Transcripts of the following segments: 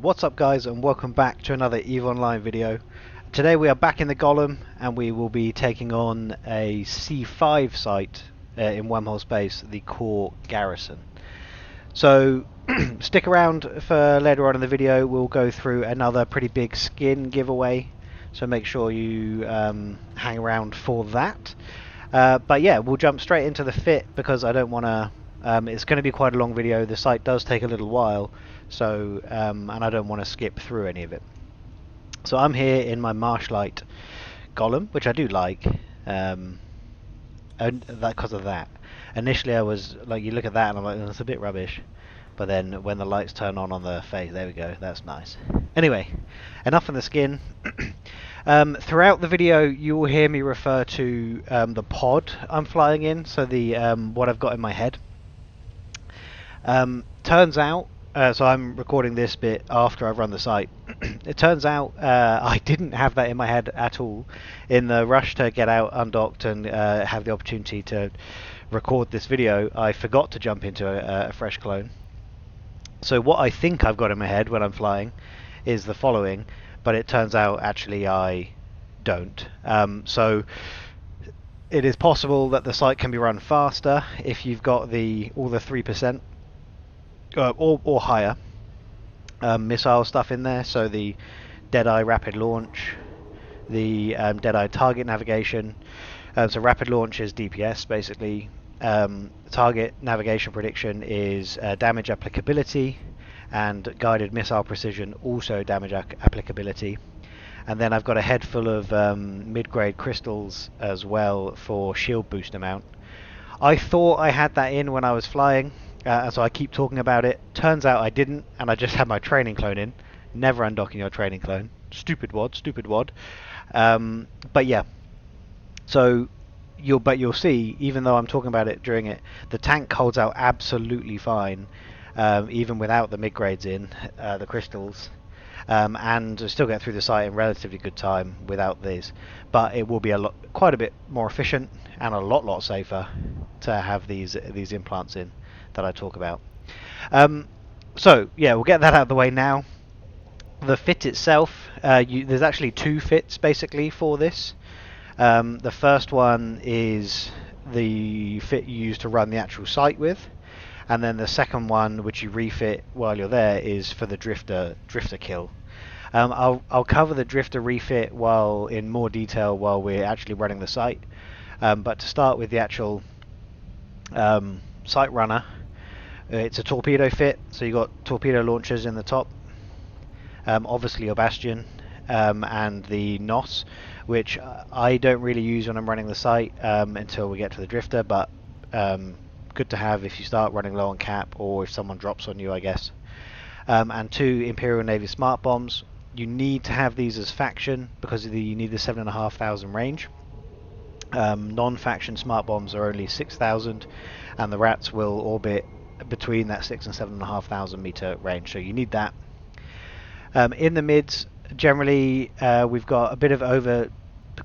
What's up guys, and welcome back to another EVE Online video. Today we are back in the Golem and we will be taking on a C5 site in wormhole space, the Core Garrison. So stick around for later on in the video. We'll go through another pretty big skin giveaway, so make sure you hang around for that. But yeah, we'll jump straight into the fit because I don't want to it's going to be quite a long video. The site does take a little while, so and I don't want to skip through any of it. So I'm here in my Marshlight Golem, which I do like, and because of that. Initially I was like, you look at that and I'm like, that's a bit rubbish, but then when the lights turn on the face, there we go, that's nice. Anyway, enough on the skin. Throughout the video you will hear me refer to the pod I'm flying in, so the what I've got in my head. Turns out, so I'm recording this bit after I've run the site. It turns out I didn't have that in my head at all. In the rush to get out undocked and have the opportunity to record this video, I forgot to jump into a fresh clone. So what I think I've got in my head when I'm flying is the following, but it turns out actually I don't. So it is possible that the site can be run faster if you've got all the 3%. Or higher missile stuff in there, so the Deadeye rapid launch, the Deadeye target navigation. So rapid launch is DPS basically. Target navigation prediction is damage applicability, and guided missile precision also damage applicability. And then I've got a head full of mid-grade crystals as well for shield boost amount. I thought I had that in when I was flying. So I keep talking about it. Turns out I didn't, and I just had my training clone in. Never undocking your training clone. Stupid wad, stupid wad. But yeah. So you'll see, even though I'm talking about it during it, the tank holds out absolutely fine, even without the mid grades in, the crystals, and still get through the site in relatively good time without these. But it will be quite a bit more efficient and a lot safer to have these implants in that I talk about. So yeah, we'll get that out of the way now. The fit itself, there's actually two fits basically for this. The first one is the fit you use to run the actual site with, and then the second one, which you refit while you're there, is for the drifter kill. I'll cover the drifter refit in more detail while we're actually running the site. But to start with the actual site runner, it's a torpedo fit, so you've got torpedo launchers in the top, obviously your bastion, and the NOS, which I don't really use when I'm running the site until we get to the drifter, but good to have if you start running low on cap or if someone drops on you, I guess. And two Imperial Navy smart bombs. You need to have these as faction because you need the 7,500 range. Non-faction smart bombs are only 6,000, and the rats will orbit between that 6,000 and 7,500 meter range, so you need that. In the mids, generally we've got a bit of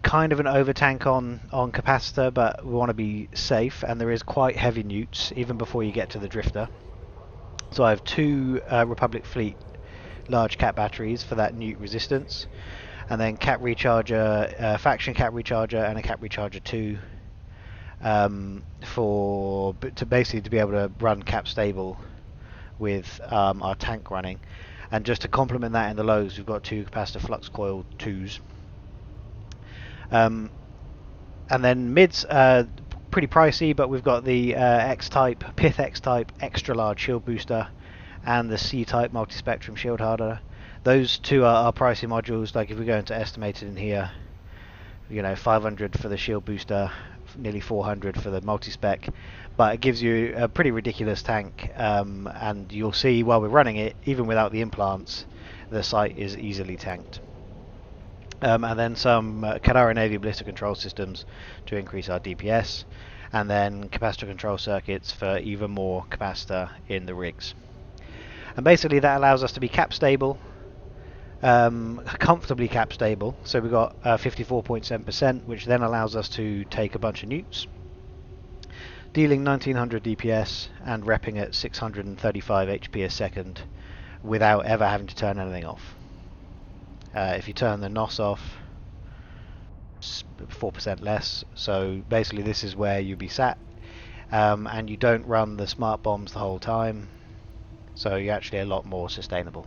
kind of an over tank on capacitor, but we want to be safe, and there is quite heavy newts even before you get to the drifter. So I have two Republic Fleet large cap batteries for that newt resistance, and then cap recharger, faction cap recharger, and a cap recharger 2 to be able to run cap stable with our tank running. And just to complement that in the lows, we've got two capacitor flux coil 2s. And then mids, pretty pricey, but we've got the X-type, Pith X-type extra large shield booster and the C-type multi-spectrum shield harder. Those two are pricey modules. Like if we go into estimated in here, 500 for the shield booster, nearly 400 for the multi-spec, but it gives you a pretty ridiculous tank, and you'll see while we're running it, even without the implants, the site is easily tanked. And then some Kadara Navy blister control systems to increase our DPS, and then capacitor control circuits for even more capacitor in the rigs. And basically that allows us to be cap stable, comfortably cap stable. So we've got 54.7%, which then allows us to take a bunch of newts, dealing 1900 DPS and repping at 635 HP a second without ever having to turn anything off. If you turn the NOS off, 4% less. So basically this is where you'd be sat, and you don't run the smart bombs the whole time, so you're actually a lot more sustainable.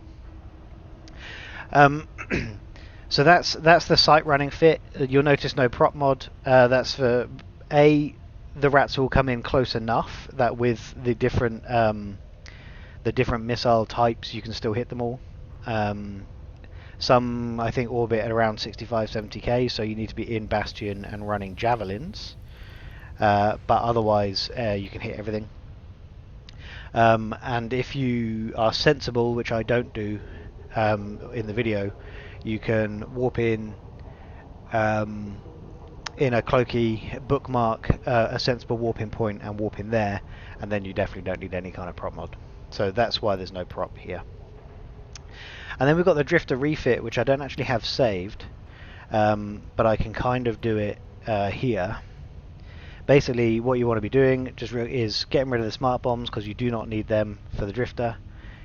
So that's the site running fit. You'll notice no prop mod. That's for the rats will come in close enough that with the different missile types you can still hit them all. Some I think orbit at around 65-70k, so you need to be in Bastion and running javelins, but otherwise you can hit everything. And if you are sensible, which I don't do in the video, you can warp in a cloaky, bookmark a sensible warping point and warp in there, and then you definitely don't need any kind of prop mod. So that's why there's no prop here. And then we've got the drifter refit, which I don't actually have saved, but I can kind of do it here. Basically what you want to be doing is getting rid of the smart bombs, because you do not need them for the drifter.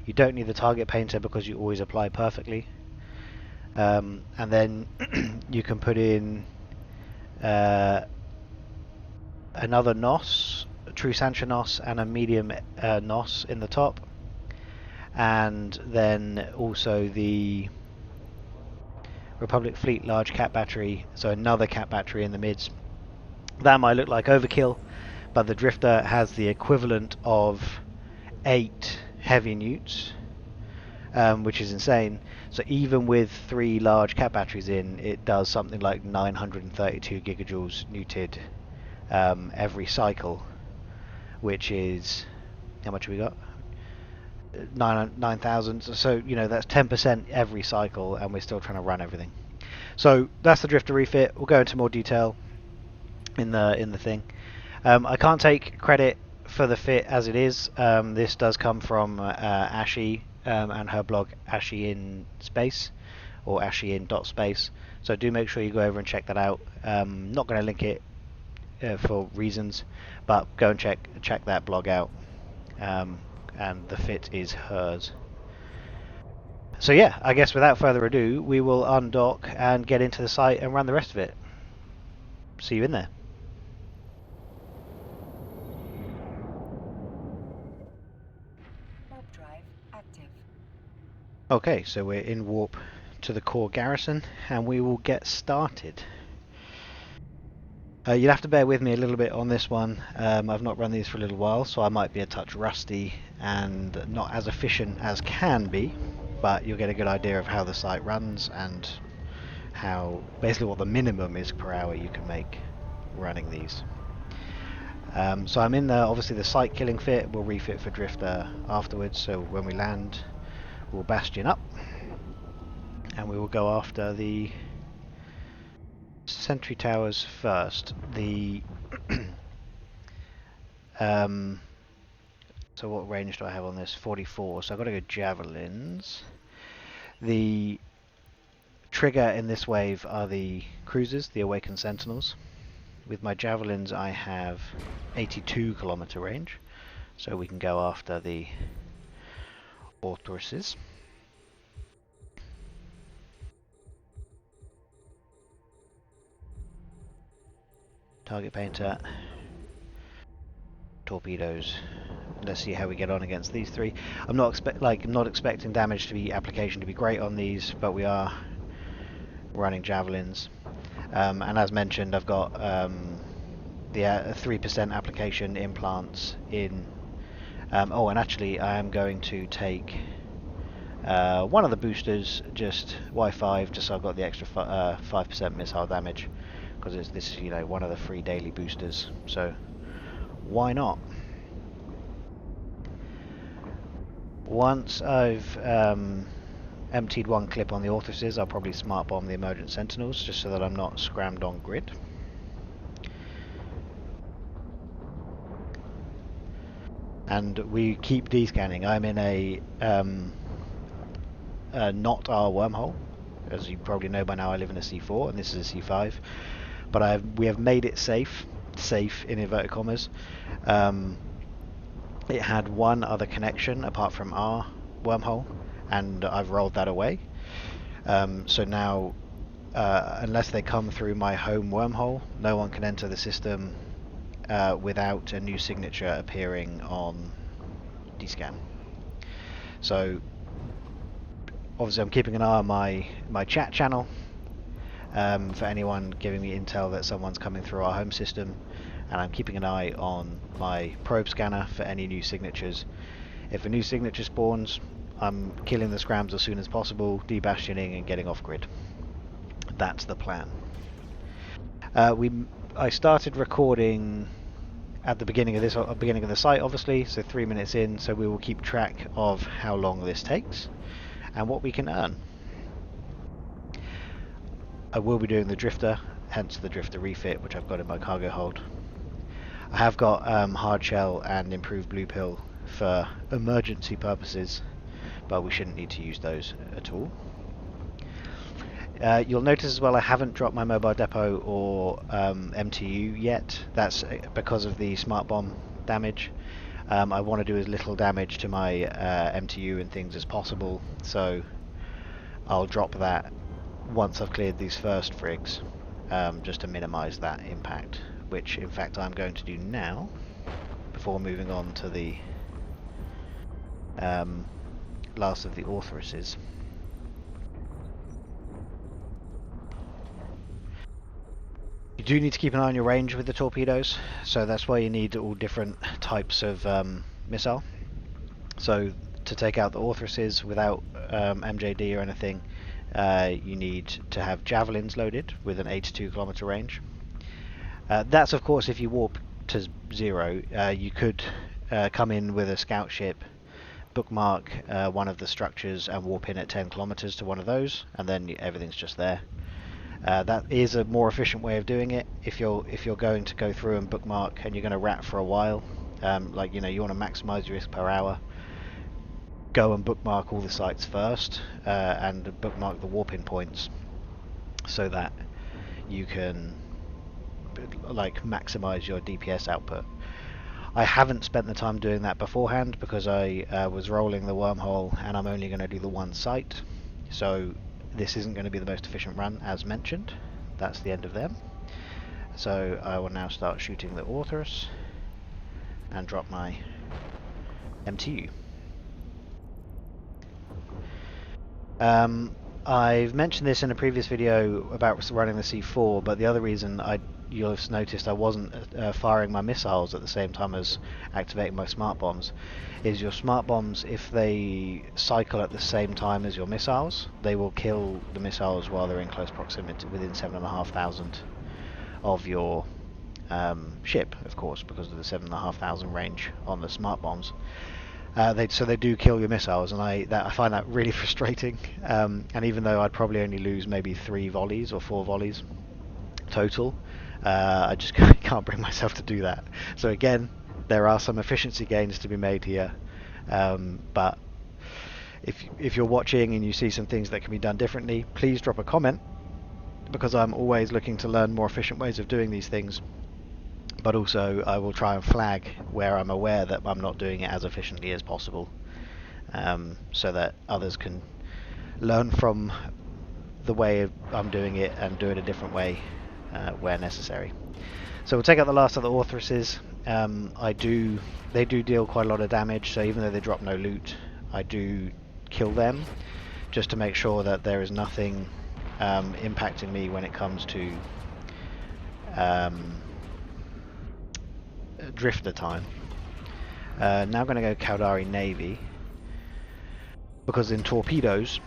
You don't need the target painter because you always apply perfectly. And then you can put in another NOS, a true Sancha NOS, and a medium NOS in the top, and then also the Republic Fleet large cat battery, so another cat battery in the mids. That might look like overkill, but the drifter has the equivalent of 8 heavy newts, which is insane. So even with 3 large cat batteries in, it does something like 932 gigajoules neuted every cycle, which is, how much have we got? 9,000. So you know that's 10% every cycle, and we're still trying to run everything. So that's the drifter refit. We'll go into more detail in the thing. I can't take credit for the fit as it is. This does come from Ashy and her blog Ashy in Space, or Ashy in .space. So do make sure you go over and check that out. Not going to link it for reasons, but go and check that blog out. And the fit is hers. So yeah, I guess without further ado, we will undock and get into the site and run the rest of it. See you in there. Warp drive active. Okay, so we're in warp to the Core Garrison, and we will get started. You'll have to bear with me a little bit on this one. I've not run these for a little while, so I might be a touch rusty and not as efficient as can be, but you'll get a good idea of how the site runs and how basically what the minimum is per hour you can make running these. So I'm in obviously the site killing fit. We'll refit for drifter afterwards, so when we land we'll bastion up and we will go after the sentry towers first. The so what range do I have on this? 44, so I've got to go javelins. The trigger in this wave are the cruisers, the awakened sentinels. With my javelins I have 82 kilometer range, so we can go after the Orthoruses. Target painter, torpedoes. Let's see how we get on against these 3. I'm not expecting damage to be application to be great on these, but we are running javelins. And as mentioned, I've got the 3% application implants in. Oh, and actually, I am going to take one of the boosters, just Y5, just so I've got the extra 5% missile damage, because this is, you know, one of the free daily boosters. So why not? Once I've emptied one clip on the Orthoruses, I'll probably smart bomb the emergent sentinels, just so that I'm not scrammed on grid. And we keep descanning. I'm in a not our wormhole. As you probably know by now, I live in a C4 and this is a C5. But we have made it safe in inverted commas. It had one other connection apart from our wormhole, and I've rolled that away. So now, unless they come through my home wormhole, no one can enter the system without a new signature appearing on DScan. So obviously I'm keeping an eye on my chat channel for anyone giving me intel that someone's coming through our home system, and I'm keeping an eye on my probe scanner for any new signatures. If a new signature spawns, I'm killing the scrams as soon as possible, debastioning and getting off grid. That's the plan. I started recording at the beginning of the site, obviously, so 3 minutes in, so we will keep track of how long this takes and what we can earn. I will be doing the drifter, hence the drifter refit, which I've got in my cargo hold. I have got hard shell and improved blue pill for emergency purposes, but we shouldn't need to use those at all. You'll notice as well I haven't dropped my mobile depot or MTU yet. That's because of the smart bomb damage. I want to do as little damage to my MTU and things as possible, so I'll drop that once I've cleared these first frigs, just to minimise that impact, which in fact I'm going to do now before moving on to the last of the authoresses. You do need to keep an eye on your range with the torpedoes, so that's why you need all different types of missile. So to take out the authoresses without MJD or anything, you need to have javelins loaded with an 82 kilometer range. That's of course if you warp to 0. You could come in with a scout ship, bookmark one of the structures and warp in at 10 kilometers to one of those, and then everything's just there. That is a more efficient way of doing it. If you're going to go through and bookmark and you're going to rat for a while, like you want to maximize your risk per hour, go and bookmark all the sites first and bookmark the warping points so that you can like maximize your DPS output. I haven't spent the time doing that beforehand because I was rolling the wormhole and I'm only going to do the one site, so this isn't going to be the most efficient run as mentioned. That's the end of them. So I will now start shooting the authors and drop my MTU. I've mentioned this in a previous video about running the C4, but the other reason you'll have noticed I wasn't firing my missiles at the same time as activating my smart bombs is your smart bombs, if they cycle at the same time as your missiles, they will kill the missiles while they're in close proximity within 7,500 of your ship, of course, because of the 7,500 range on the smart bombs. So they do kill your missiles, and I find that really frustrating. And even though I'd probably only lose maybe 3 volleys or 4 volleys total, I just can't bring myself to do that. So again, there are some efficiency gains to be made here, but if you're watching and you see some things that can be done differently, please drop a comment, because I'm always looking to learn more efficient ways of doing these things. But also I will try and flag where I'm aware that I'm not doing it as efficiently as possible, so that others can learn from the way I'm doing it and do it a different way where necessary. So we'll take out the last of the authoresses. They do deal quite a lot of damage, so even though they drop no loot, I do kill them just to make sure that there is nothing impacting me when it comes to drifter time. Now I'm going to go Caldari Navy, because in torpedoes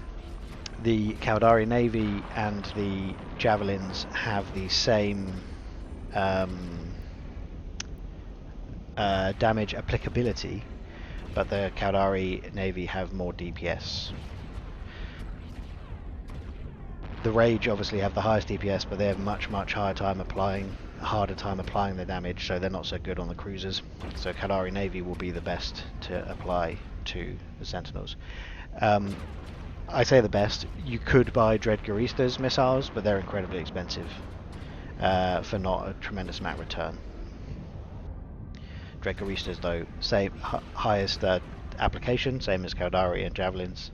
the Caldari Navy and the Javelins have the same damage applicability, but the Caldari Navy have more DPS. The Rage obviously have the highest DPS, but they have much harder time applying the damage, so they're not so good on the cruisers. So Caldari Navy will be the best to apply to the Sentinels. I say the best. You could buy Dread Garrista's missiles, but they're incredibly expensive for not a tremendous amount of return. Dread Garrista's though, highest application, same as Caldari and Javelins,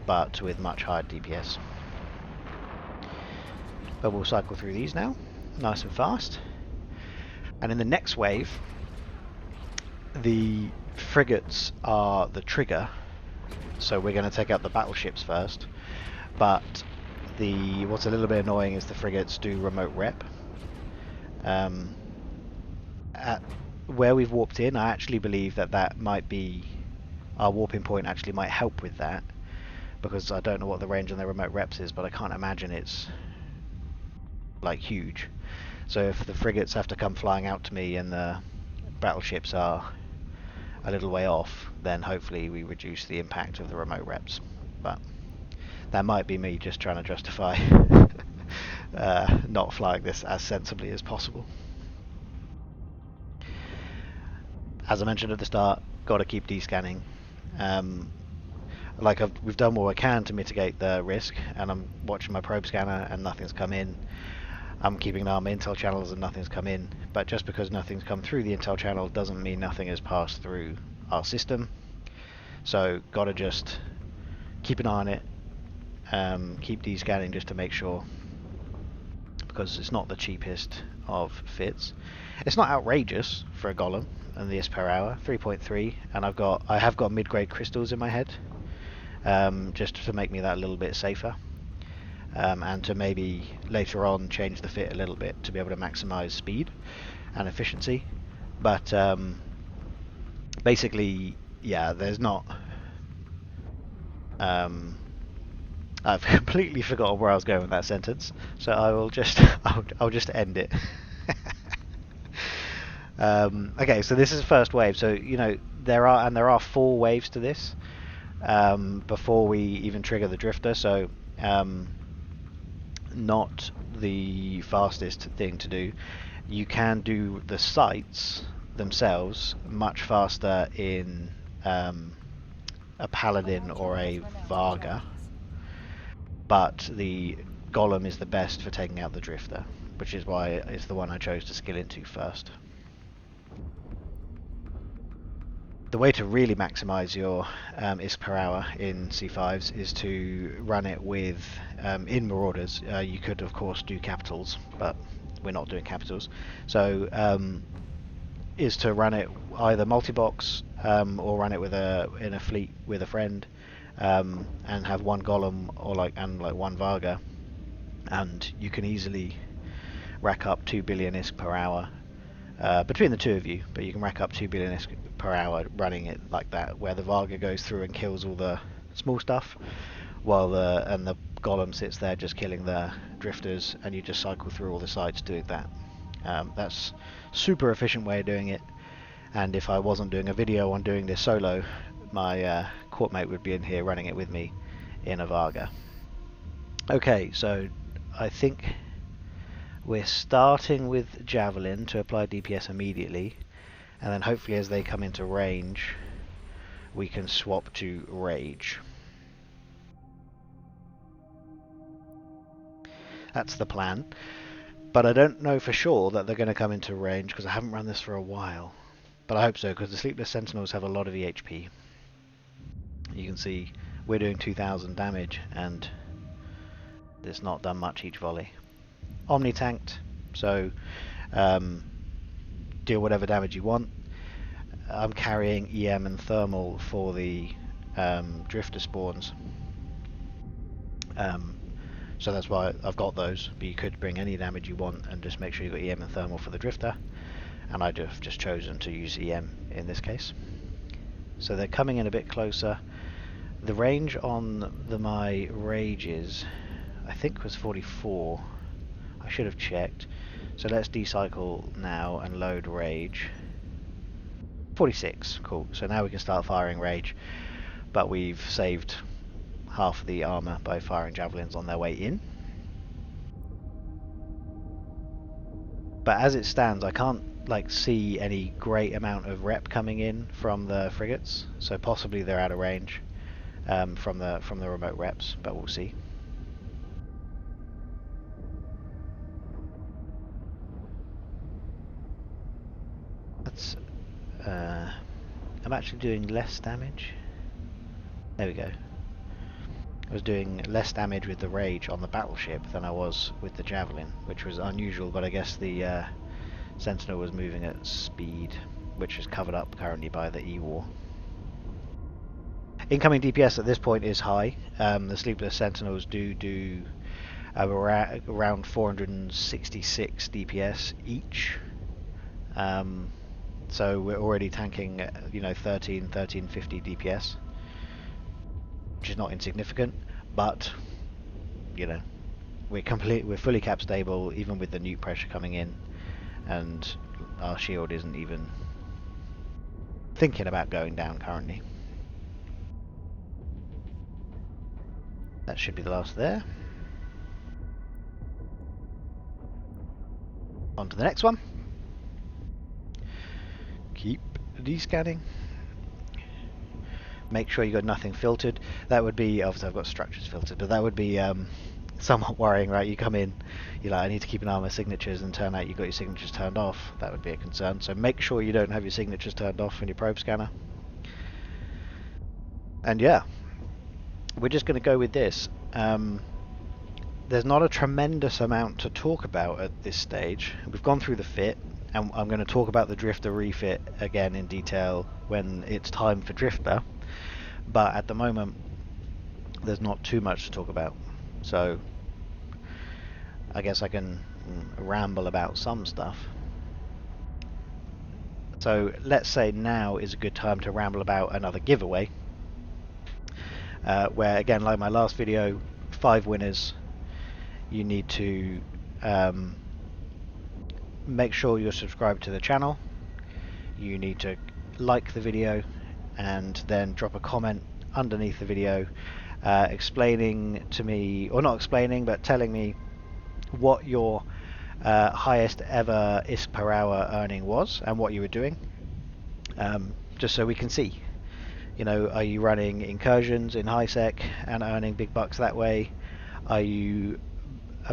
but with much higher DPS. But we'll cycle through these now, nice and fast. And in the next wave, the frigates are the trigger, so we're going to take out the battleships first. But what's a little bit annoying is the frigates do remote rep. At where we've warped in, I actually believe that might be our warping point. Actually, might help with that, because I don't know what the range on their remote reps is, but I can't imagine it's like huge. So if the frigates have to come flying out to me and the battleships are a little way off, then hopefully we reduce the impact of the remote reps. But that might be me just trying to justify not flying this as sensibly as possible. As I mentioned at the start, got to keep descanning. We've done what I can to mitigate the risk, and I'm watching my probe scanner and nothing's come in. I'm keeping an eye on my intel channels and nothing's come in. But just because nothing's come through the intel channel doesn't mean nothing has passed through our system. So got to just keep an eye on it, keep descanning just to make sure, because it's not the cheapest of fits. It's not outrageous for a Golem and the IS per hour, 3.3, and I have got mid-grade crystals in my head, just to make me that a little bit safer, and to maybe later on change the fit a little bit to be able to maximize speed and efficiency. But basically, yeah, there's not. I've completely forgotten where I was going with that sentence, so I will just I'll just end it. Okay, so this is the first wave. So there are 4 waves to this before we even trigger the drifter. So not the fastest thing to do. You can do the sites themselves much faster in a paladin or a Varga, but the Golem is the best for taking out the drifter, which is why it's the one I chose to skill into first. The way to really maximize your IS per hour in C5s is to run it with, in Marauders, you could of course do capitals, but we're not doing capitals. So is to run it either multi-box or run it in a fleet with a friend, and have one Golem or like one Varga, and you can easily rack up 2 billion ISK per hour between the two of you, but you can rack up 2 billion ISK per hour running it like that, where the Varga goes through and kills all the small stuff, while the Golem sits there just killing the drifters, and you just cycle through all the sites doing that. That's super efficient way of doing it, and if I wasn't doing a video on doing this solo, my court mate would be in here running it with me in a Varga. Okay, so I think we're starting with Javelin to apply DPS immediately, and then hopefully as they come into range we can swap to Rage. That's the plan, but I don't know for sure that they're going to come into range because I haven't run this for a while, but I hope so, because the Sleepless Sentinels have a lot of EHP. You can see we're doing 2000 damage and it's not done much each volley. Omni tanked, so deal whatever damage you want. I'm carrying EM and thermal for the drifter spawns, so that's why I've got those, but you could bring any damage you want and just make sure you've got EM and thermal for the drifter, and I've just chosen to use EM in this case. So they're coming in a bit closer. The range on my rages I think was 44. I should have checked. So let's decycle now and load rage. 46, cool. So now we can start firing rage, but we've saved half of the armor by firing javelins on their way in. But as it stands, I can't see any great amount of rep coming in from the frigates, so possibly they're out of range from the remote reps, but we'll see. Let's I'm actually doing less damage. There we go. I was doing less damage with the Rage on the battleship than I was with the Javelin, which was unusual, but I guess the Sentinel was moving at speed, which is covered up currently by the E-War. Incoming DPS at this point is high. The Sleepless Sentinels do around 466 DPS each. So we're already tanking, 1350 DPS, which is not insignificant, but we're fully cap stable even with the nuke pressure coming in, and our shield isn't even thinking about going down currently. That should be the last there. On to the next one. Keep descanning. Make sure you got nothing filtered. That would be, obviously I've got structures filtered, but that would be somewhat worrying, right? You come in, you're like, I need to keep an eye on my signatures, and turn out you've got your signatures turned off. That would be a concern. So make sure you don't have your signatures turned off in your probe scanner. And yeah, we're just going to go with this. There's not a tremendous amount to talk about at this stage. We've gone through the fit, and I'm going to talk about the Drifter refit again in detail when it's time for Drifter. But at the moment, there's not too much to talk about. So I guess I can ramble about some stuff. So let's say now is a good time to ramble about another giveaway. Where, again, like my last video, 5 winners. You need to make sure you're subscribed to the channel. You need to like the video and then drop a comment underneath the video explaining to me, or not explaining, but telling me what your highest ever ISK per hour earning was and what you were doing, just so we can see. Are you running incursions in high sec and earning big bucks that way? Are you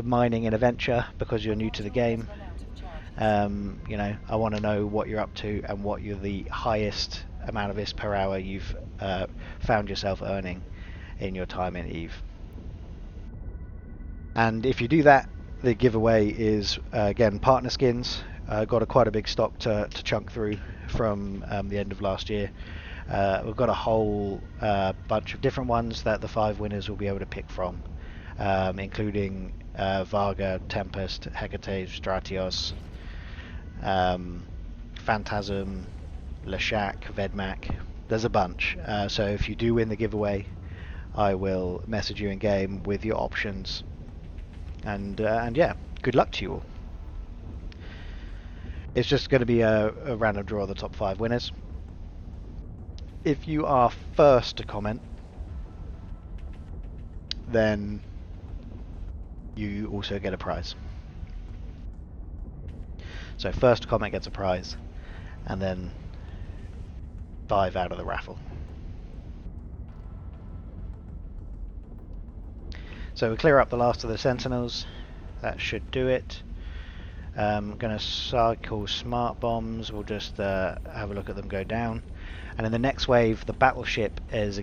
mining in a venture because you're new to the game? I want to know what you're up to and what you're the highest amount of ISK per hour you've found yourself earning in your time in EVE. And if you do that, the giveaway is again partner skins. Got quite a big stock to chunk through from the end of last year. We've got a whole bunch of different ones that the 5 winners will be able to pick from, including Varga, Tempest, Hecate, Stratios, Phantasm, Leshak, Vedmak. There's a bunch. So if you do win the giveaway, I will message you in game with your options. And yeah, good luck to you all. It's just going to be a random draw of the top 5 winners. If you are first to comment, then you also get a prize. So first to comment gets a prize, and then 5 out of the raffle. So we clear up the last of the Sentinels. That should do it. I'm going to cycle smart bombs. We'll just have a look at them go down. And in the next wave, the battleship is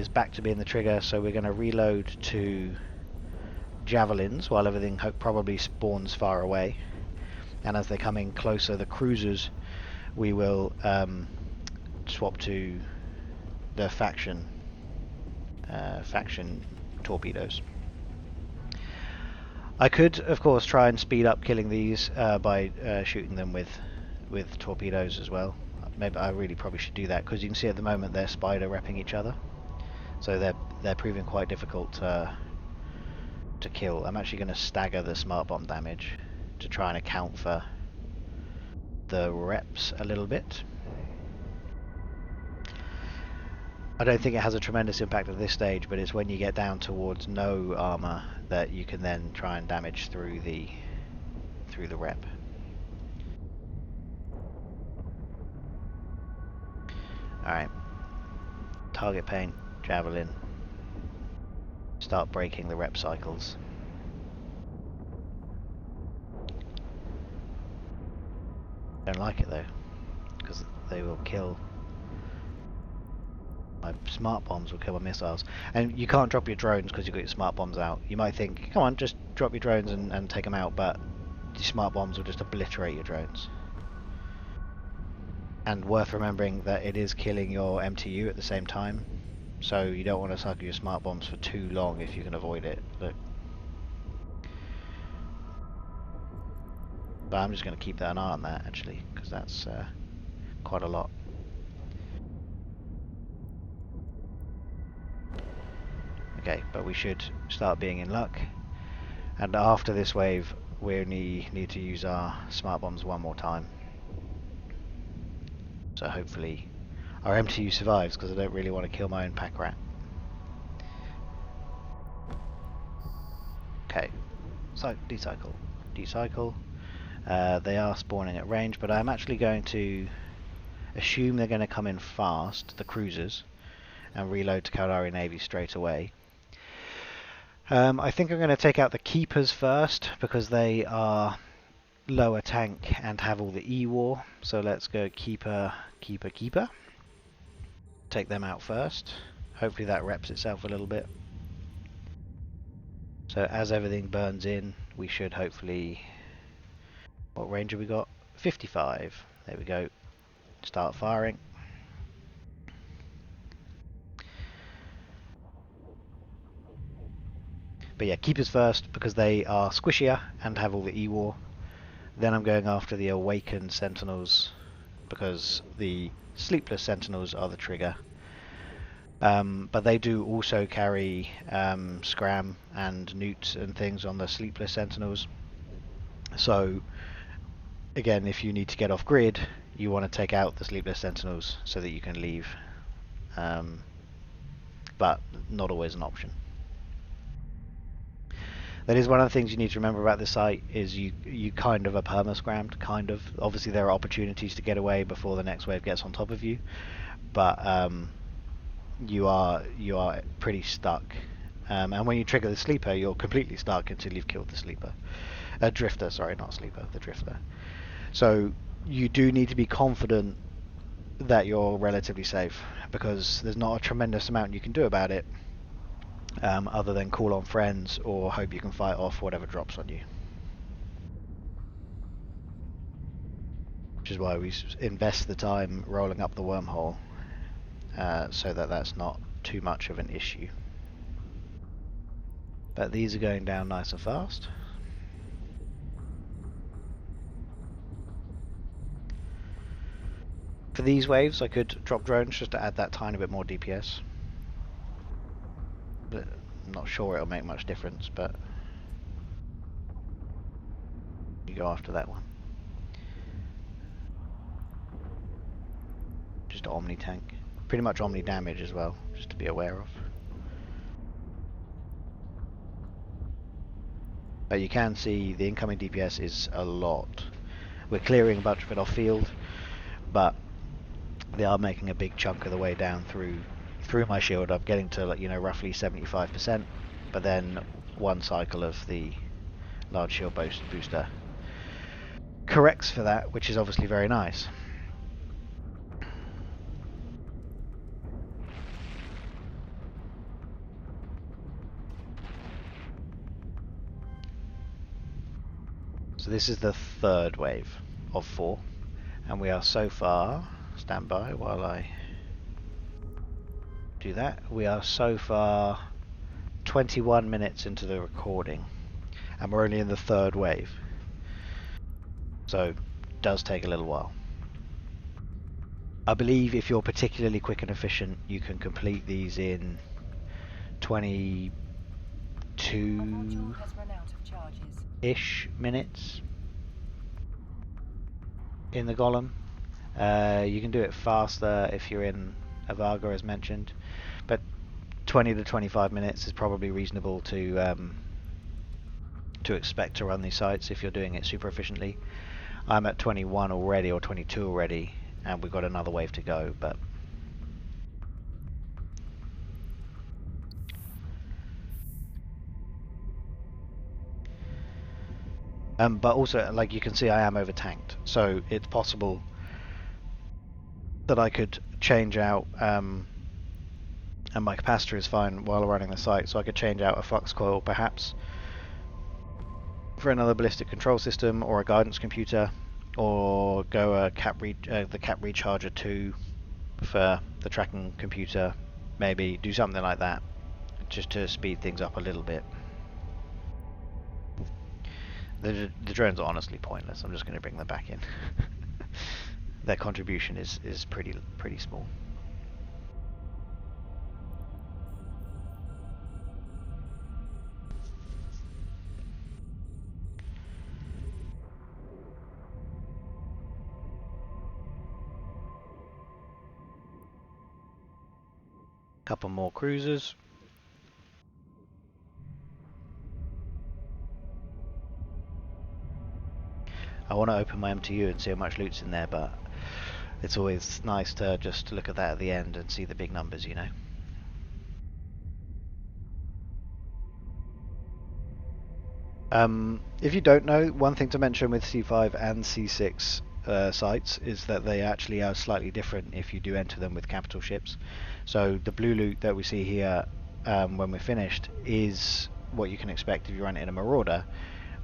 back to being the trigger, so we're going to reload to javelins while everything probably spawns far away. And as they come in closer, the cruisers, we will swap to the faction torpedoes. I could, of course, try and speed up killing these by shooting them with torpedoes as well. Maybe I really probably should do that, because you can see at the moment they're spider repping each other, so they're proving quite difficult to kill. I'm actually going to stagger the smart bomb damage to try and account for the reps a little bit. I don't think it has a tremendous impact at this stage, but it's when you get down towards no armor that you can then try and damage through the rep. Alright. Target paint, javelin. Start breaking the rep cycles. Don't like it though, because they will kill My smart bombs will kill my missiles. And you can't drop your drones because you've got your smart bombs out. You might think, come on, just drop your drones and take them out, but the smart bombs will just obliterate your drones. And worth remembering that it is killing your MTU at the same time, so you don't want to cycle your smart bombs for too long if you can avoid it. Look. But I'm just going to keep an eye on that actually, because that's quite a lot. Okay, but we should start being in luck. And after this wave, we only need to use our smart bombs one more time. So hopefully our MTU survives, because I don't really want to kill my own pack rat. Okay, so decycle. They are spawning at range, but I'm actually going to assume they're going to come in fast, the cruisers, and reload to Caldari Navy straight away. I think I'm going to take out the keepers first, because they are lower tank and have all the E-war. So let's go keeper. Take them out first. Hopefully that reps itself a little bit. So as everything burns in, we should hopefully... What range have we got? 55. There we go. Start firing. But yeah, keepers first, because they are squishier and have all the E-war. Then I'm going after the awakened sentinels, because the sleepless sentinels are the trigger. But they do also carry scram and newts and things on the sleepless sentinels. So again, if you need to get off grid, you want to take out the sleepless sentinels so that you can leave. But not always an option. That is one of the things you need to remember about this site, is you kind of are perma-scrammed, kind of. Obviously there are opportunities to get away before the next wave gets on top of you, but you are pretty stuck. And when you trigger the sleeper, you're completely stuck until you've killed the sleeper. Drifter, sorry, not sleeper, the drifter. So you do need to be confident that you're relatively safe, because there's not a tremendous amount you can do about it. Other than call on friends or hope you can fight off whatever drops on you. Which is why we invest the time rolling up the wormhole, so that that's not too much of an issue. But these are going down nice and fast. For these waves I could drop drones just to add that tiny bit more DPS. But I'm not sure it'll make much difference, but you go after that one. Just omni tank. Pretty much omni damage as well, just to be aware of. But you can see the incoming DPS is a lot. We're clearing a bunch of it off field, but they are making a big chunk of the way down through my shield. I'm getting to, like, roughly 75%, but then one cycle of the large shield booster corrects for that, which is obviously very nice. So this is the third wave of 4, and we are so far, stand by while I do that, we are so far 21 minutes into the recording, and we're only in the third wave, so it does take a little while. I believe if you're particularly quick and efficient, you can complete these in 22-ish minutes in the Golem. You can do it faster if you're in Avaga, as mentioned, but 20 to 25 minutes is probably reasonable to expect to run these sites if you're doing it super efficiently. I'm at 21 already, or 22 already, and we've got another wave to go, but but also, like you can see, I am over tanked, so it's possible that I could change out and my capacitor is fine while running the site, so I could change out a flux coil perhaps for another ballistic control system or a guidance computer, or go the cap recharger 2 for the tracking computer, maybe do something like that just to speed things up a little bit. The drones are honestly pointless. I'm just going to bring them back in. Their contribution is pretty small. Couple more cruisers. I want to open my MTU and see how much loot's in there, but it's always nice to just look at that at the end and see the big numbers, you know. If you don't know, one thing to mention with C5 and C6 sites is that they actually are slightly different if you do enter them with capital ships. So the blue loot that we see here when we're finished is what you can expect if you run it in a Marauder,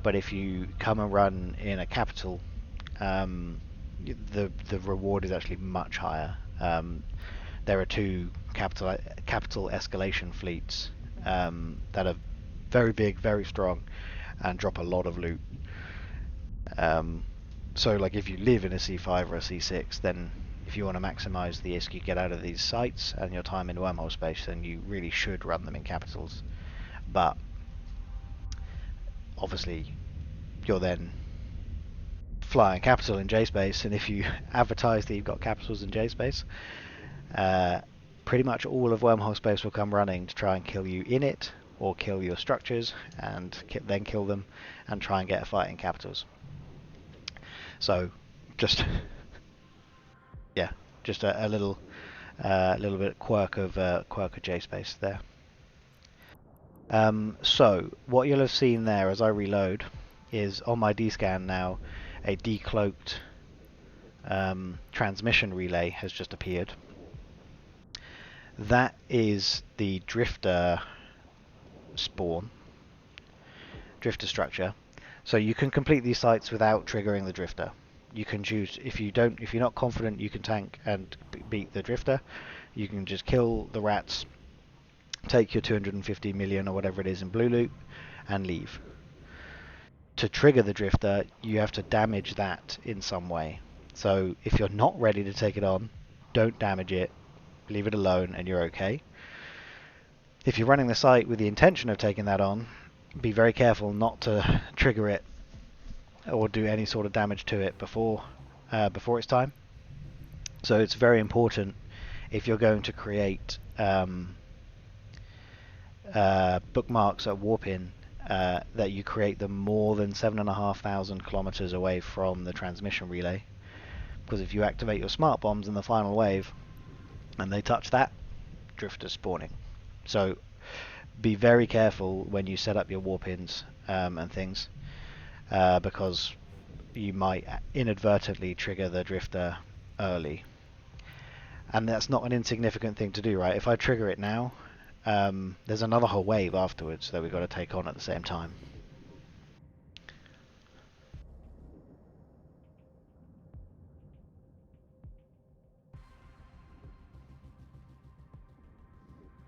but if you come and run in a capital, the reward is actually much higher. There are 2 capital escalation fleets that are very big, very strong, and drop a lot of loot. So like if you live in a C5 or a C6, then if you want to maximize the ISK you get out of these sites and your time in wormhole space, then you really should run them in capitals. But obviously you're then flying capital in J space, and if you advertise that you've got capitals in J space, pretty much all of wormhole space will come running to try and kill you in it, or kill your structures and then kill them and try and get a fight in capitals. So just yeah, just a little bit quirk of J space there. So what you'll have seen there as I reload is on my D-scan now a decloaked transmission relay has just appeared. That is the drifter spawn, drifter structure. So you can complete these sites without triggering the drifter. You can choose, if you're not confident you can tank and beat the drifter, you can just kill the rats, take your 250 million or whatever it is in blue loot, and leave. To trigger the drifter, you have to damage that in some way. So if you're not ready to take it on, don't damage it, leave it alone, and you're okay. If you're running the site with the intention of taking that on, be very careful not to trigger it or do any sort of damage to it before it's time. So it's very important, if you're going to create bookmarks at warp-in, that you create them more than 7,500 kilometers away from the transmission relay, because if you activate your smart bombs in the final wave and they touch that, drifter's spawning. So be very careful when you set up your warp-ins and things, because you might inadvertently trigger the drifter early. And that's not an insignificant thing to do, right? If I trigger it now, there's another whole wave afterwards that we've got to take on at the same time.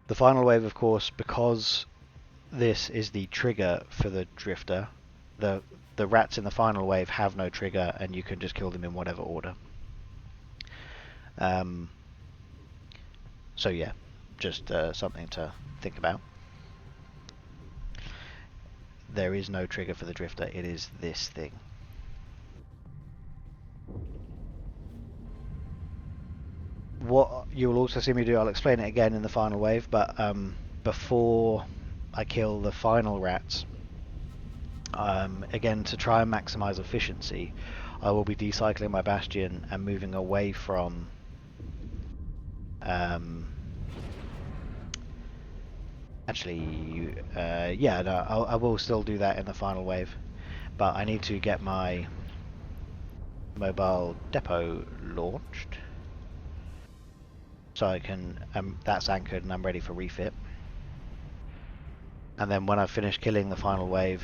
The final wave, of course, because this is the trigger for the drifter, the rats in the final wave have no trigger, and you can just kill them in whatever order. So yeah, just something to think about. There is no trigger for the drifter, it is this thing. What you will also see me do, I'll explain it again in the final wave, but before I kill the final rats, again to try and maximize efficiency, I will be decycling my bastion and moving away from I will still do that in the final wave, but I need to get my mobile depot launched. so I can, that's anchored and I'm ready for refit. And then when I finish killing the final wave,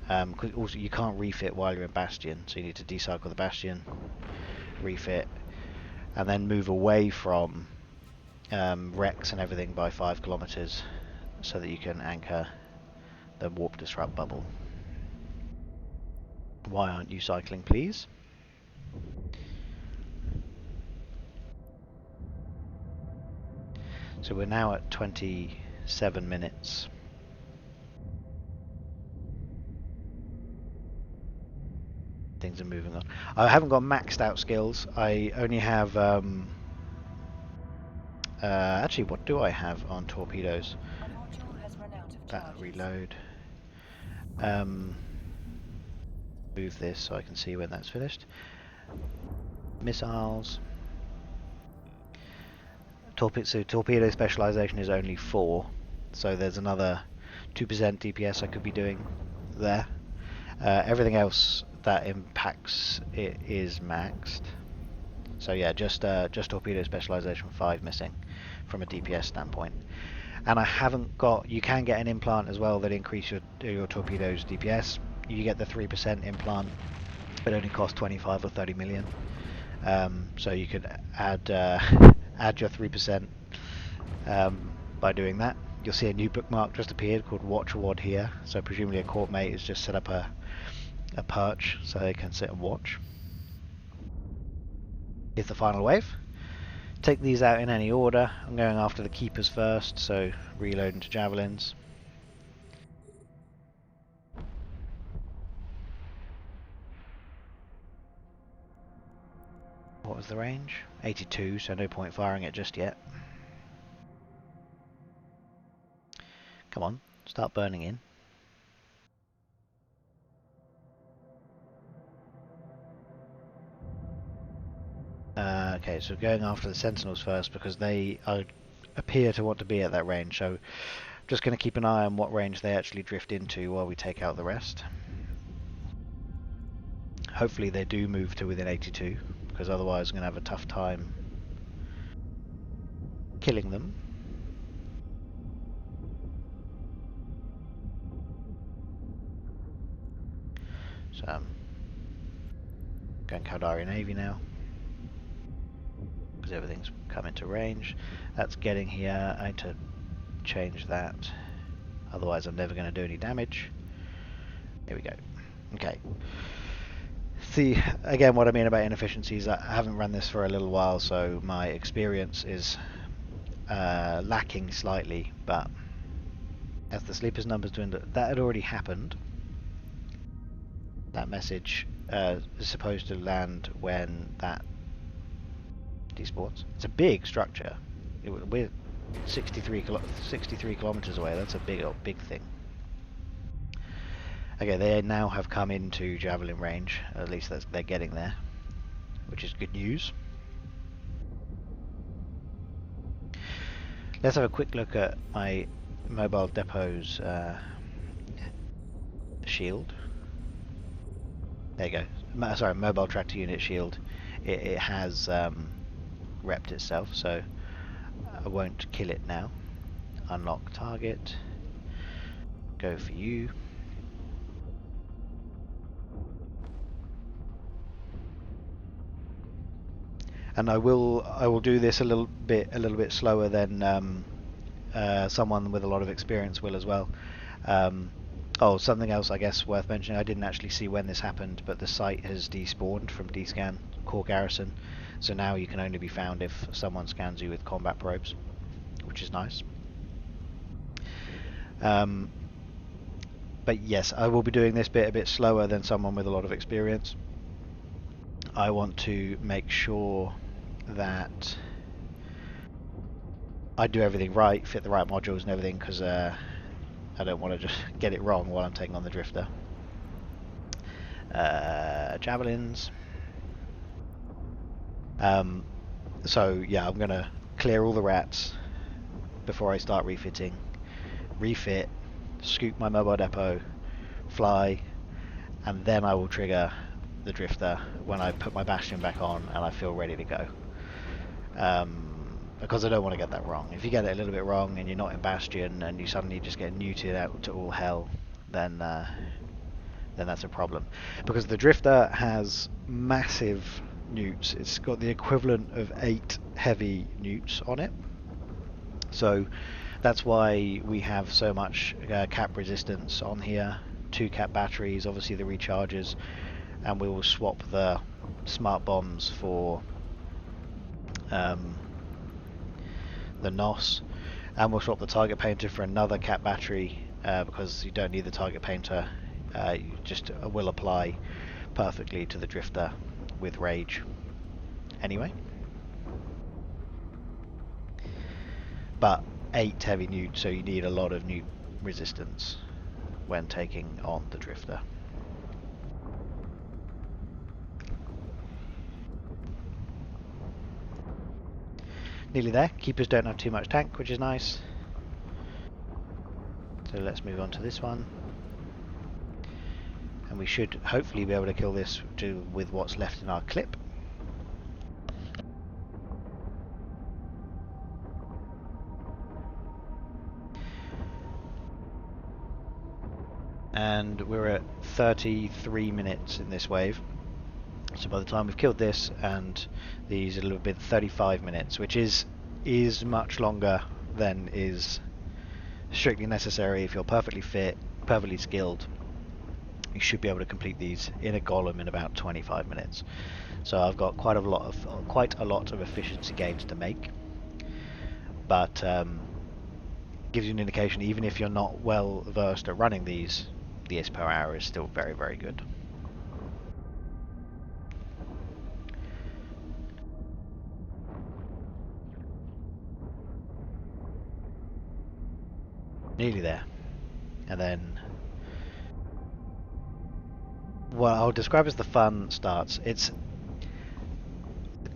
cause also you can't refit while you're in Bastion, so you need to decycle the Bastion, refit, and then move away from wrecks and everything by 5 kilometers so that you can anchor the warp disrupt bubble. Why aren't you cycling, please? So we're now at 27 minutes. Things are moving on. I haven't got maxed out skills. I only have actually, what do I have on torpedoes? Reload. Move this so I can see when that's finished. Missiles. So torpedo specialization is only 4, so there's another 2% DPS I could be doing there. Everything else that impacts it is maxed. So yeah, just torpedo specialization 5 missing from a DPS standpoint. And I haven't got. You can get an implant as well that increase your torpedoes DPS. You get the 3% implant. It only costs 25 or 30 million. So you could add add your 3% by doing that. You'll see a new bookmark just appeared called Watch Wad here. So presumably a court mate has just set up a perch so they can sit and watch. Here's the final wave. Take these out in any order. I'm going after the keepers first, so reloading to javelins. What was the range? 82, so no point firing it just yet. Come on, start burning in. Okay, so going after the sentinels first because they appear to want to be at that range, so just going to keep an eye on what range they actually drift into while we take out the rest. Hopefully they do move to within 82, because otherwise I'm going to have a tough time killing them. So I'm going Caldari Navy now, because everything's come into range. That's getting here. I need to change that, otherwise I'm never going to do any damage. Here we go. Okay. See, again, what I mean about inefficiencies, I haven't run this for a little while, so my experience is lacking slightly, but as the sleepers numbers dwindle, that had already happened. That message is supposed to land when that despawns. It's a big structure. We're 63 kilometers away. That's a big thing. Okay, they now have come into javelin range. At least they're getting there, which is good news. Let's have a quick look at my mobile depot's shield. There you go. Sorry, mobile tractor unit shield. It has repped itself, so I won't kill it now. Unlock target. Go for you. And I will do this a little bit slower than someone with a lot of experience will as well. Oh, something else I guess worth mentioning. I didn't actually see when this happened, but the site has despawned from descan Core Garrison, so now you can only be found if someone scans you with combat probes, which is nice. But yes, I will be doing this bit a bit slower than someone with a lot of experience. I want to make sure that I do everything right, fit the right modules and everything, because I don't want to just get it wrong while I'm taking on the drifter. Javelins. So yeah, I'm gonna clear all the rats before I start refitting. Refit, scoop my mobile depot, fly, and then I will trigger the drifter when I put my bastion back on and I feel ready to go. because I don't want to get that wrong. If you get it a little bit wrong and you're not in Bastion and you suddenly just get neutered out to all hell, then that's a problem. Because the Drifter has massive newts. It's got the equivalent of 8 heavy newts on it. So that's why we have so much cap resistance on here. 2 cap batteries, obviously the recharges, and we will swap the smart bombs for the NOS, and we'll swap the target painter for another cap battery because you don't need the target painter. You just will apply perfectly to the Drifter with Rage anyway. But 8 heavy newt, so you need a lot of newt resistance when taking on the Drifter. Nearly there. Keepers don't have too much tank, which is nice. So let's move on to this one. And we should hopefully be able to kill this with what's left in our clip. And we're at 33 minutes in this wave. So by the time we've killed this and these, it'll have been 35 minutes, which is much longer than is strictly necessary. If you're perfectly fit, perfectly skilled, you should be able to complete these in a Golem in about 25 minutes. So I've got quite a lot of efficiency gains to make, but gives you an indication, even if you're not well versed at running these, the IS per hour is still very, very good. Nearly there. And then what I'll describe as the fun starts. It's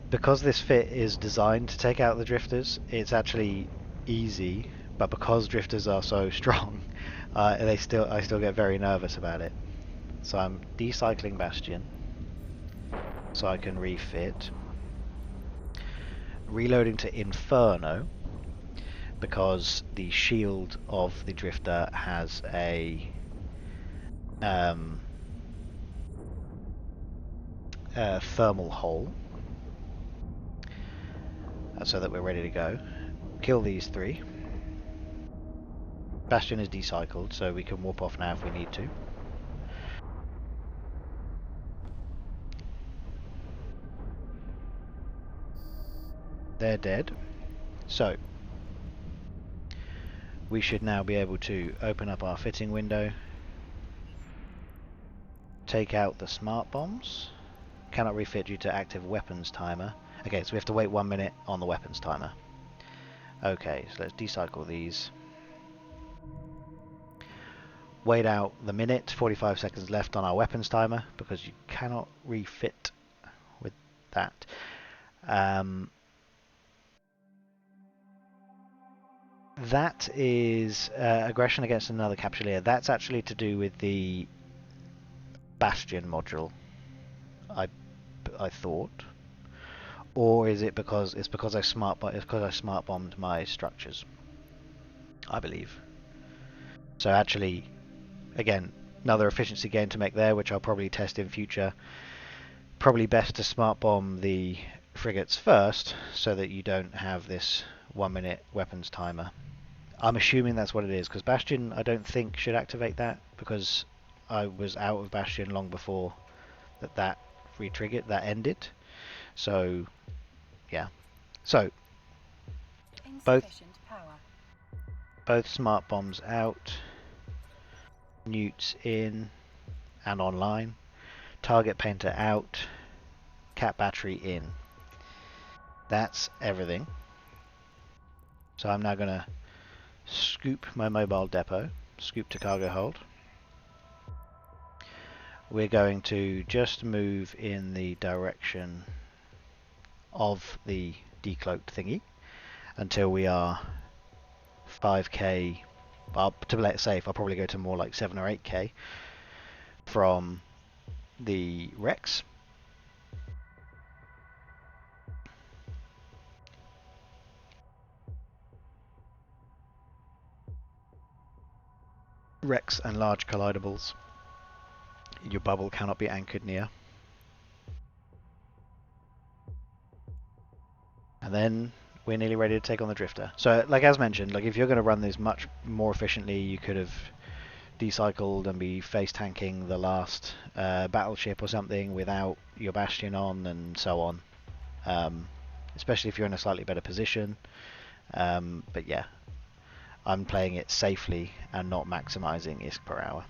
because this fit is designed to take out the drifters, it's actually easy, but because drifters are so strong, I still get very nervous about it. So I'm decycling Bastion so I can refit. Reloading to Inferno because the shield of the Drifter has a thermal hole, so that we're ready to go. Kill these 3. Bastion is decycled, so we can warp off now if we need to. They're dead. So we should now be able to open up our fitting window, take out the smart bombs. Cannot refit due to active weapons timer. Okay, so we have to wait 1 minute on the weapons timer. Okay, so let's decycle these. Wait out the minute, 45 seconds left on our weapons timer, because you cannot refit with that. That is aggression against another Capsuleer. That's actually to do with the Bastion module, I thought. Or is it because I smart bombed my structures? I believe. So actually, again, another efficiency gain to make there, which I'll probably test in future. Probably best to smart bomb the frigates first, so that you don't have this 1 minute weapons timer. I'm assuming that's what it is, because Bastion I don't think should activate that, because I was out of Bastion long before that re-triggered, that ended. So yeah, so both smart bombs out, newts in and online, target painter out, cap battery in. That's everything. So I'm now going to scoop my mobile depot, scoop to cargo hold. We're going to just move in the direction of the decloaked thingy until we are 5k. To play it safe, I'll probably go to more like 7 or 8k from the Rex. wrecks and large collidables. Your bubble cannot be anchored near. And then we're nearly ready to take on the drifter. So, like as mentioned, like if you're going to run this much more efficiently, you could have decycled and be face tanking the last battleship or something without your bastion on, and so on. Especially if you're in a slightly better position. But yeah, I'm playing it safely and not maximizing ISK per hour.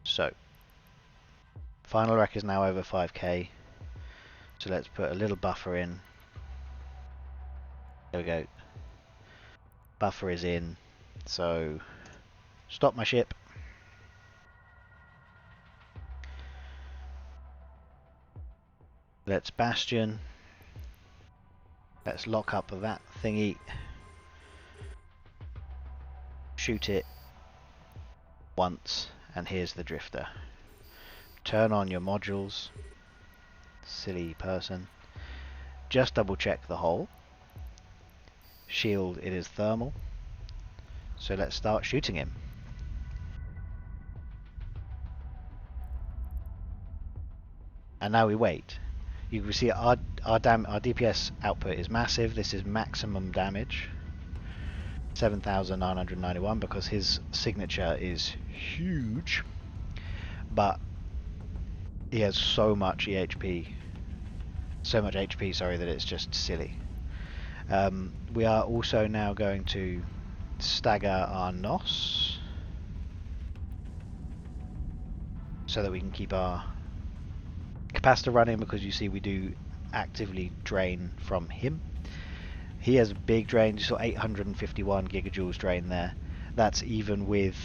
So, final wreck is now over 5k. So let's put a little buffer in. There we go. Buffer is in. So, stop my ship. Let's bastion. Let's lock up that thingy. Shoot it once, and here's the drifter. Turn on your modules. Silly person. Just double check the hull. Shield, it is thermal. So let's start shooting him. And now we wait. You can see our DPS output is massive. This is maximum damage. 7,991 because his signature is huge. But he has so much EHP. So much HP, sorry, that it's just silly. We are also now going to stagger our NOS so that we can keep our capacitor running, because you see we do actively drain from him. He has a big drain. You saw 851 gigajoules drain there. That's even with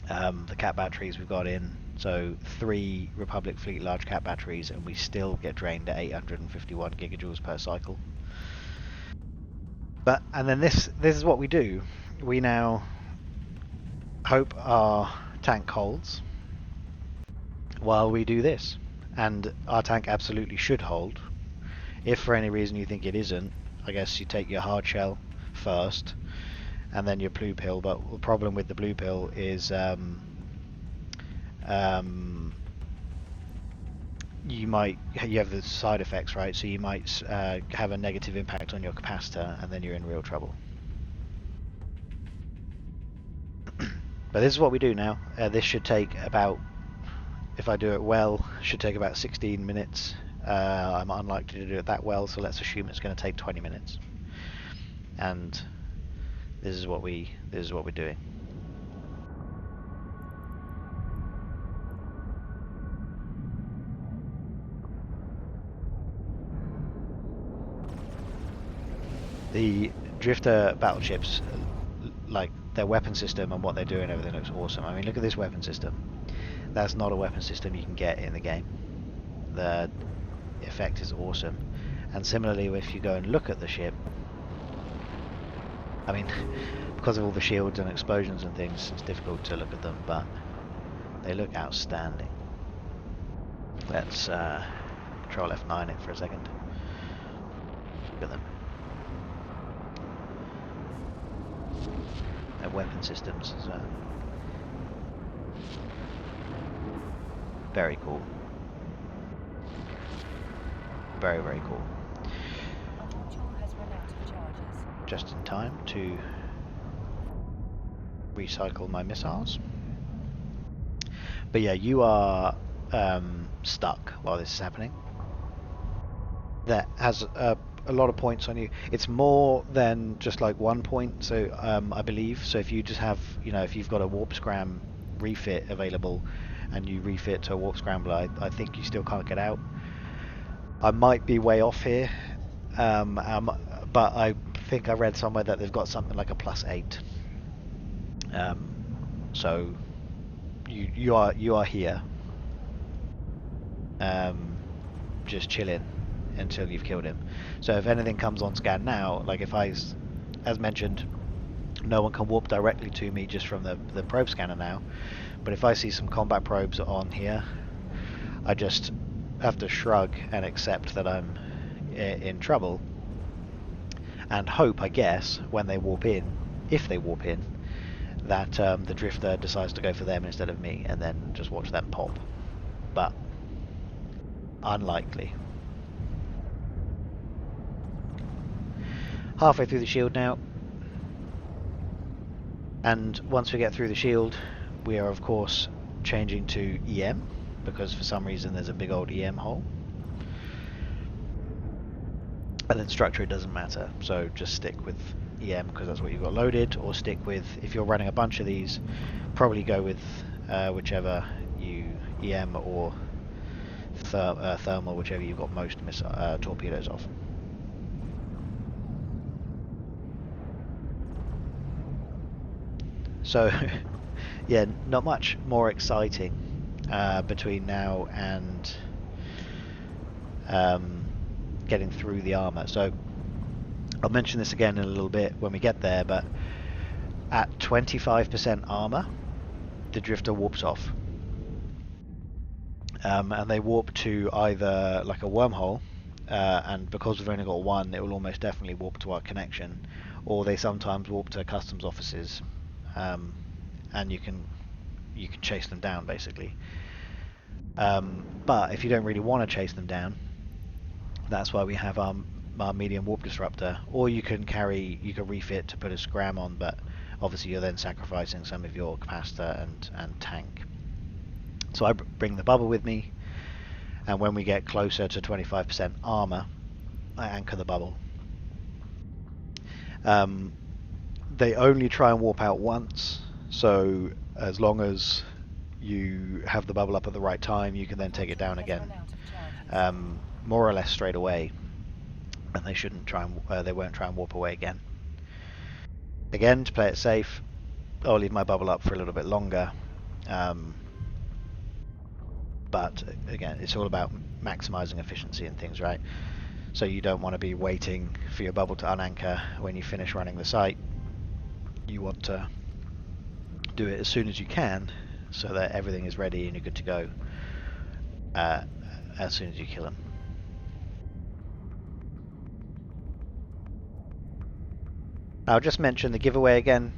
the cat batteries we've got in. So 3 Republic Fleet large cat batteries, and we still get drained at 851 gigajoules per cycle. And then this is what we do. We now hope our tank holds while we do this, and our tank absolutely should hold. If for any reason you think it isn't, I guess you take your hard shell first and then your blue pill. But the problem with the blue pill is you have the side effects, right? So you might have a negative impact on your capacitor, and then you're in real trouble. But this is what we do now. This should take about, if I do it well, should take about 16 minutes. I'm unlikely to do it that well, so let's assume it's going to take 20 minutes. And this is what we're doing. The drifter battleships, like their weapon system and what they do and everything, looks awesome. I mean, look at this weapon system. That's not a weapon system you can get in the game. The effect is awesome. And similarly, if you go and look at the ship, I mean, because of all the shields and explosions and things, it's difficult to look at them, but they look outstanding. Let's Control F9 it for a second. Look at them. Their weapon systems is very cool. Very, very cool. Just in time to recycle my missiles. But yeah, you are stuck while this is happening. That has a lot of points on you. It's more than just like 1 point, so I believe. So if you just have, if you've got a warp scram refit available and you refit to a warp scrambler, I think you still can't get out. I might be way off here, but I think I read somewhere that they've got something like a +8. So you are here, just chilling until you've killed him. So if anything comes on scan now, like if as mentioned, no one can warp directly to me just from the probe scanner now, but if I see some combat probes on here, I just have to shrug and accept that I'm in trouble, and hope, I guess, when they warp in, if they warp in, that the drifter decides to go for them instead of me, and then just watch them pop. But unlikely. Halfway through the shield now, and once we get through the shield, we are of course changing to EM, because for some reason there's a big old EM hole. And then structure, it doesn't matter, so just stick with EM because that's what you've got loaded, or stick with, if you're running a bunch of these, probably go with whichever you EM or thermal, whichever you've got most torpedoes of. So yeah, not much more exciting between now and getting through the armor. So I'll mention this again in a little bit when we get there, but at 25% armor, the drifter warps off. And they warp to either like a wormhole, and because we've only got one, it will almost definitely warp to our connection, or they sometimes warp to customs offices, and you can chase them down basically. But if you don't really want to chase them down, that's why we have our medium warp disruptor, or you can refit to put a scram on, but obviously you're then sacrificing some of your capacitor and tank. So I bring the bubble with me, and when we get closer to 25% armor, I anchor the bubble. They only try and warp out once, so as long as you have the bubble up at the right time, you can then take it down again, more or less straight away, and they shouldn't try and they won't try and warp away again. Again, to play it safe, I'll leave my bubble up for a little bit longer. But again, it's all about maximizing efficiency and things, right? So you don't want to be waiting for your bubble to unanchor when you finish running the site. You want to do it as soon as you can, so that everything is ready and you're good to go as soon as you kill them. I'll just mention the giveaway again,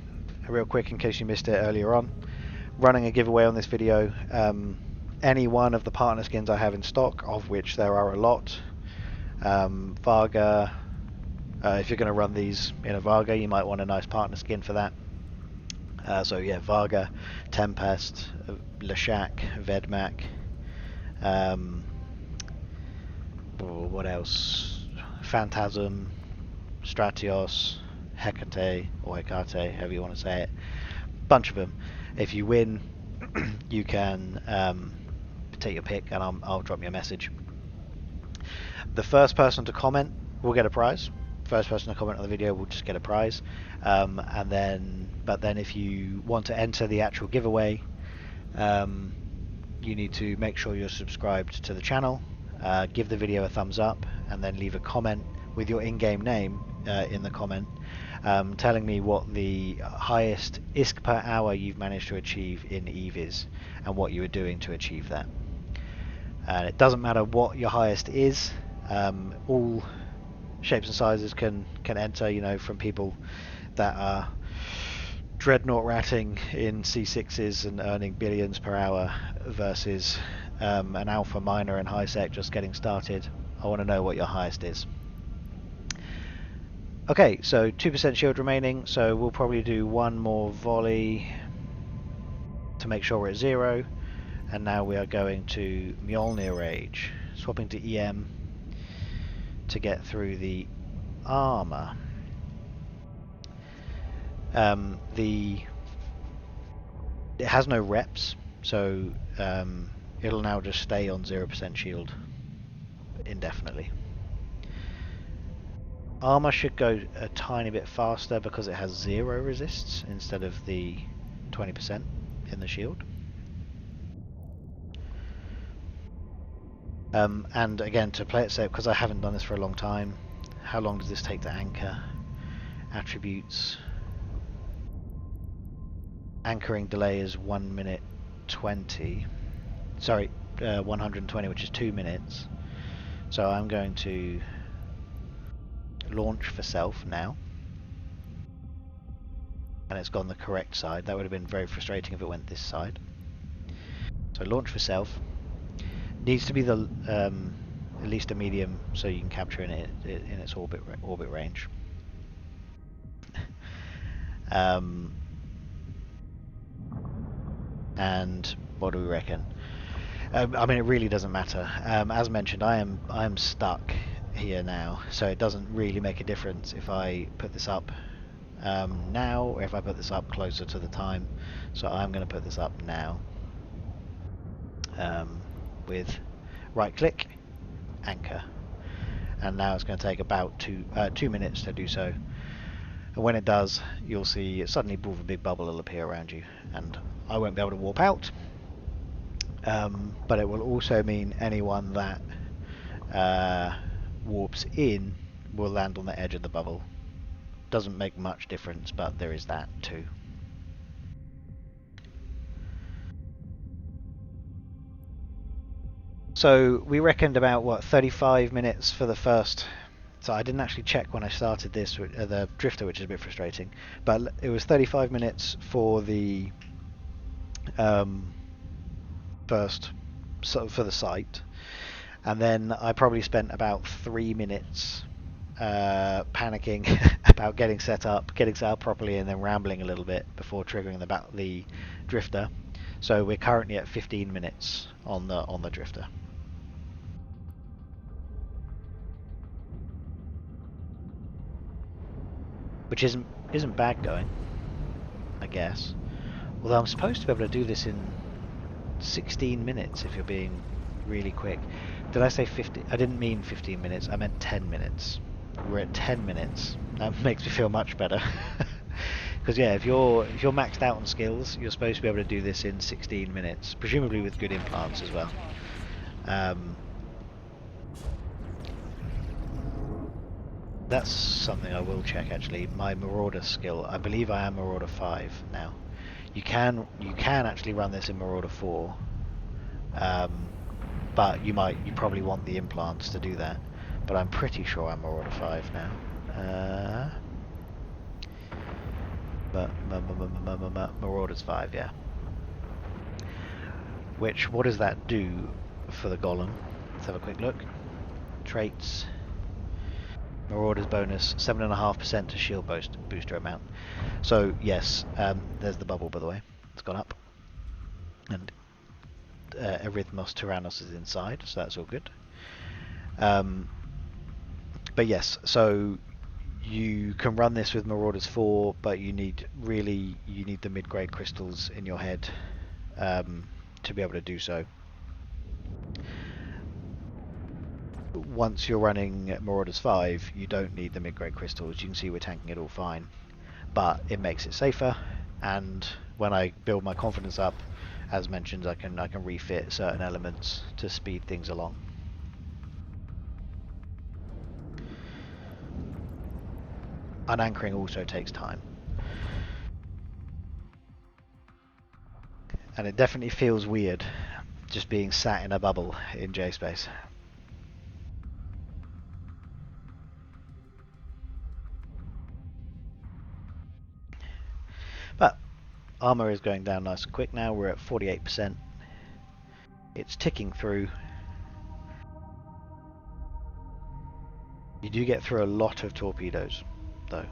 real quick, in case you missed it earlier on. Running a giveaway on this video. Any one of the partner skins I have in stock, of which there are a lot. Varga, if you're going to run these in a Varga, you might want a nice partner skin for that. So yeah, Varga, Tempest, Leshak, Vedmak, what else? Phantasm, Stratios, Hecate, or Hecate, however you want to say it. Bunch of them. If you win, you can take your pick, and I'll drop you a message. The first person to comment will get a prize. First person to comment on the video will just get a prize. But then if you want to enter the actual giveaway, you need to make sure you're subscribed to the channel, give the video a thumbs up, and then leave a comment with your in-game name in the comment, telling me what the highest ISK per hour you've managed to achieve in EVE is, and what you were doing to achieve that. And it doesn't matter what your highest is, all shapes and sizes can enter, you know, from people that are dreadnought ratting in C6s and earning billions per hour versus an alpha miner in high sec just getting started. I want to know what your highest is. Okay, so 2% shield remaining, so we'll probably do one more volley to make sure we're at 0. And now we are going to Mjolnir Rage, swapping to EM to get through the armor. It has no reps, so it'll now just stay on 0% shield indefinitely. Armor should go a tiny bit faster because it has 0 resists instead of the 20% in the shield. And again, to play it safe, because I haven't done this for a long time, how long does this take to anchor? Attributes. Anchoring delay is 1 minute 20. Sorry, 120, which is 2 minutes. So I'm going to launch for self now. And it's gone the correct side. That would have been very frustrating if it went this side. So launch for self. Needs to be the at least a medium, so you can capture in its orbit range. And what do we reckon? I mean, it really doesn't matter. As mentioned, I am stuck here now, so it doesn't really make a difference if I put this up now or if I put this up closer to the time. So I'm going to put this up now with right click, anchor, and now it's going to take about 2 minutes to do so. And when it does, you'll see suddenly a big bubble will appear around you, and I won't be able to warp out. But it will also mean anyone that warps in will land on the edge of the bubble. Doesn't make much difference, but there is that too. So we reckoned about, what, 35 minutes for the first... So I didn't actually check when I started this, the drifter, which is a bit frustrating. But it was 35 minutes for the first, for the site. And then I probably spent about 3 minutes panicking about getting set up properly, and then rambling a little bit before triggering the drifter. So we're currently at 15 minutes on the drifter. Which isn't bad going, I guess. Although I'm supposed to be able to do this in 16 minutes if you're being really quick. Did I say 50? I didn't mean 15 minutes, I meant 10 minutes. We're at 10 minutes. That makes me feel much better. Because yeah, if you're maxed out on skills, you're supposed to be able to do this in 16 minutes, presumably with good implants as well. That's something I will check actually. My Marauder skill, I believe I am Marauder 5 now. You can actually run this in Marauder 4, but you probably want the implants to do that. But I'm pretty sure I'm Marauder 5 now. But Marauder's 5, yeah. What does that do for the Golem? Let's have a quick look. Traits. Marauder's bonus, 7.5% to shield booster amount. So yes, there's the bubble, by the way. It's gone up. And Erythmos Tyrannos is inside, so that's all good. But yes, so you can run this with Marauders 4, but you need the mid-grade crystals in your head to be able to do so. Once you're running Marauders 5, you don't need the mid-grade crystals. You can see we're tanking it all fine, but it makes it safer. And when I build my confidence up, as mentioned, I can refit certain elements to speed things along. Unanchoring also takes time, and it definitely feels weird just being sat in a bubble in J-space. But armor is going down nice and quick now. We're at 48%. It's ticking through. You do get through a lot of torpedoes, though.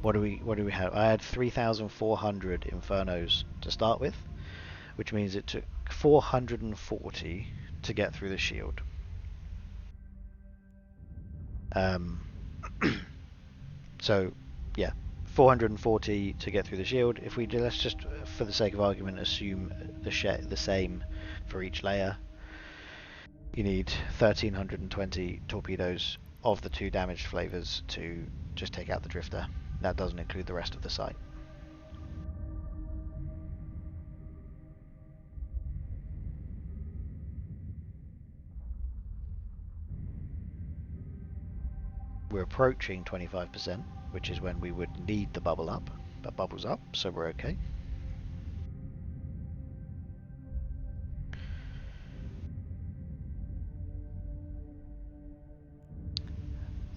What do we have? I had 3,400 Infernos to start with, which means it took 440 to get through the shield. So, yeah, 440 to get through the shield. If we do, let's just, for the sake of argument, assume the same for each layer. You need 1,320 torpedoes of the 2 damaged flavors to just take out the drifter. That doesn't include the rest of the site. We're approaching 25%, which is when we would need the bubble up, but bubble's up, so we're okay.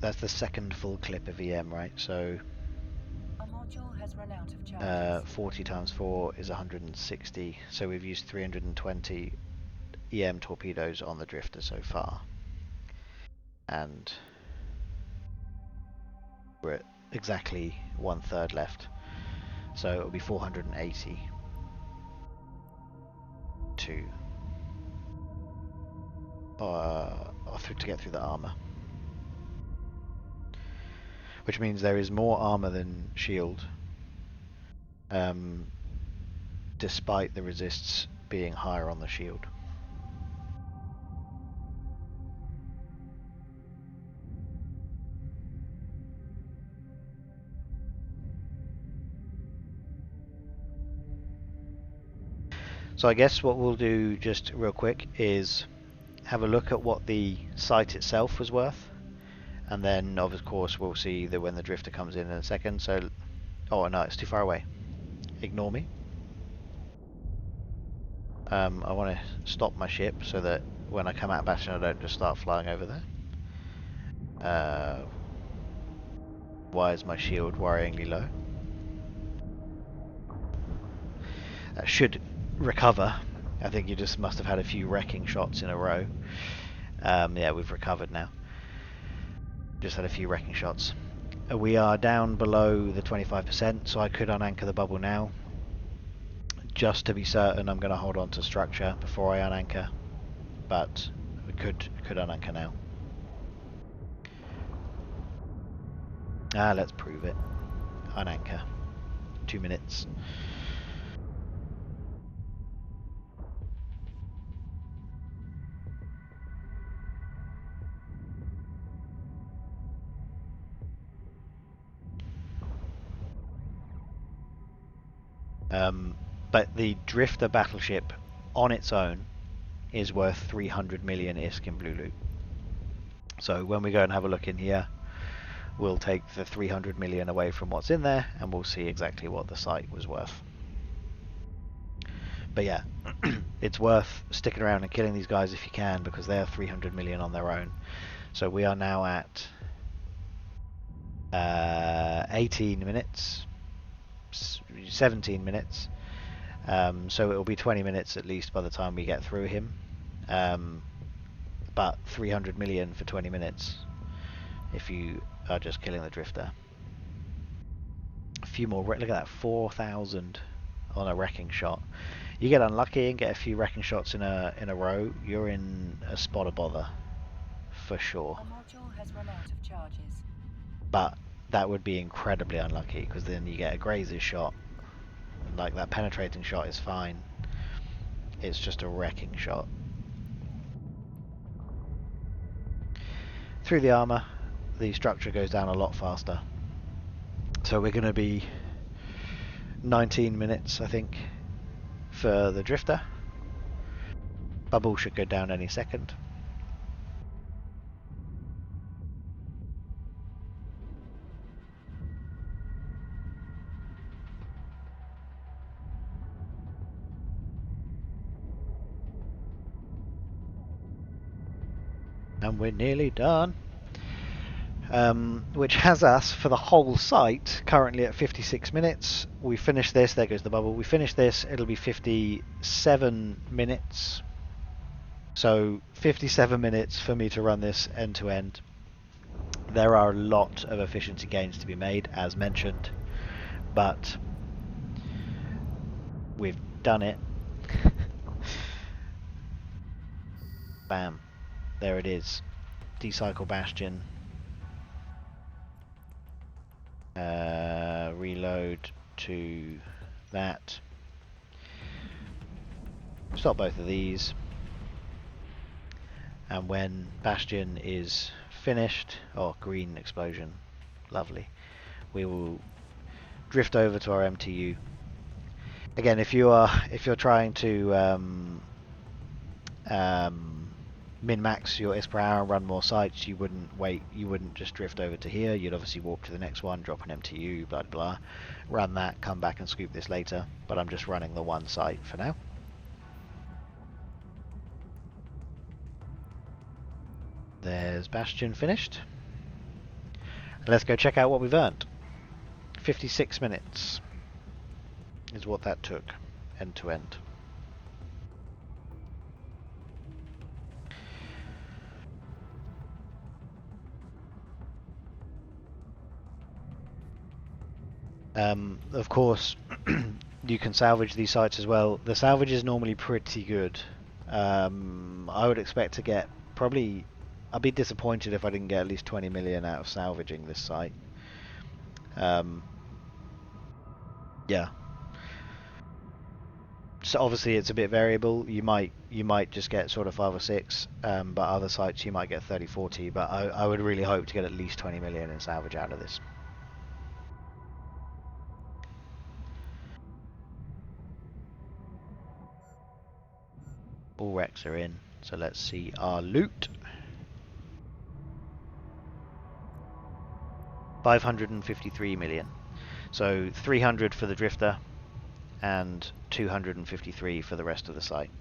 that's the second full clip of EM, right? So A module has run out of charges. 40 times 4 is 160. So we've used 320 EM torpedoes on the drifter so far, and we're at exactly 1/3 left. So it'll be 480 to to get through the armor, which means there is more armor than shield, despite the resists being higher on the shield. So I guess what we'll do just real quick is have a look at what the site itself was worth, and then of course we'll see that when the drifter comes in a second. So, oh no, it's too far away. Ignore me. I want to stop my ship so that when I come out of Bastion I don't just start flying over there. Why is my shield worryingly low? That should recover. I think you just must have had a few wrecking shots in a row. Yeah, we've recovered now. Just had a few wrecking shots. We are down below the 25%, so I could unanchor the bubble now. Just to be certain, I'm going to hold on to structure before I unanchor, but we could unanchor now. Let's prove it. Unanchor. 2 minutes. But the drifter battleship on its own is worth 300 million ISK in blue loot. So when we go and have a look in here, we'll take the 300 million away from what's in there, and we'll see exactly what the site was worth. But yeah, it's worth sticking around and killing these guys if you can, because they are 300 million on their own. So we are now at 18 minutes, 17 minutes. So it'll be 20 minutes at least by the time we get through him. But 300 million for 20 minutes if you are just killing the drifter. A few more, look at that, 4,000 on a wrecking shot. You get unlucky and get a few wrecking shots in a row, you're in a spot of bother for sure. A module has run out of charges. But that would be incredibly unlucky, because then you get a grazes shot. Like, that penetrating shot is fine. It's just a wrecking shot. Through the armor, the structure goes down a lot faster. So we're going to be 19 minutes, I think, for the drifter. Bubble should go down any second. And we're nearly done. Which has us, for the whole site, currently at 56 minutes. We finish this, there goes the bubble. We finish this, it'll be 57 minutes. So 57 minutes for me to run this end to end. There are a lot of efficiency gains to be made, as mentioned, but we've done it. Bam. There it is. Decycle Bastion. Reload to that. Stop both of these. And when Bastion is finished, oh, green explosion, lovely, we will drift over to our MTU. Again, if you're trying to min-max your ISK per hour and run more sites, you wouldn't just drift over to here. You'd obviously warp to the next one, drop an MTU, blah blah, run that, come back and scoop this later. But I'm just running the one site for now. There's Bastion finished. Let's go check out what we've earned. 56 minutes is what that took, end to end. Of course, you can salvage these sites as well. The salvage is normally pretty good. I would expect to get probably... I'd be disappointed if I didn't get at least 20 million out of salvaging this site. Yeah. So obviously it's a bit variable. You might just get sort of 5 or 6, but other sites you might get 30, 40. But I would really hope to get at least 20 million in salvage out of this. All wrecks are in, so let's see our loot. 553 million. So 300 for the drifter and 253 for the rest of the site.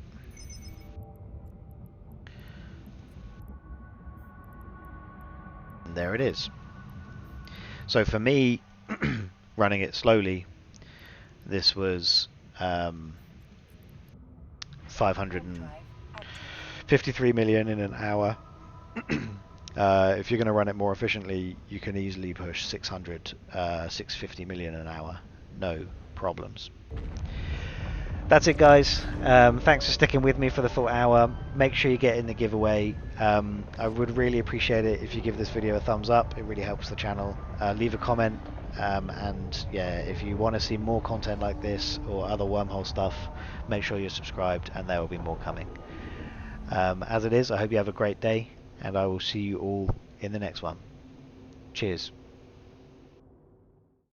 And there it is. So for me, running it slowly, this was 553 million in an hour. If you're going to run it more efficiently, you can easily push 650 million an hour. No problems. That's it, guys. Thanks for sticking with me for the full hour. Make sure you get in the giveaway. I would really appreciate it if you give this video a thumbs up. It really helps the channel. Leave a comment. And yeah, if you want to see more content like this or other wormhole stuff, make sure you're subscribed and there will be more coming. As it is, I hope you have a great day, and I will see you all in the next one. Cheers.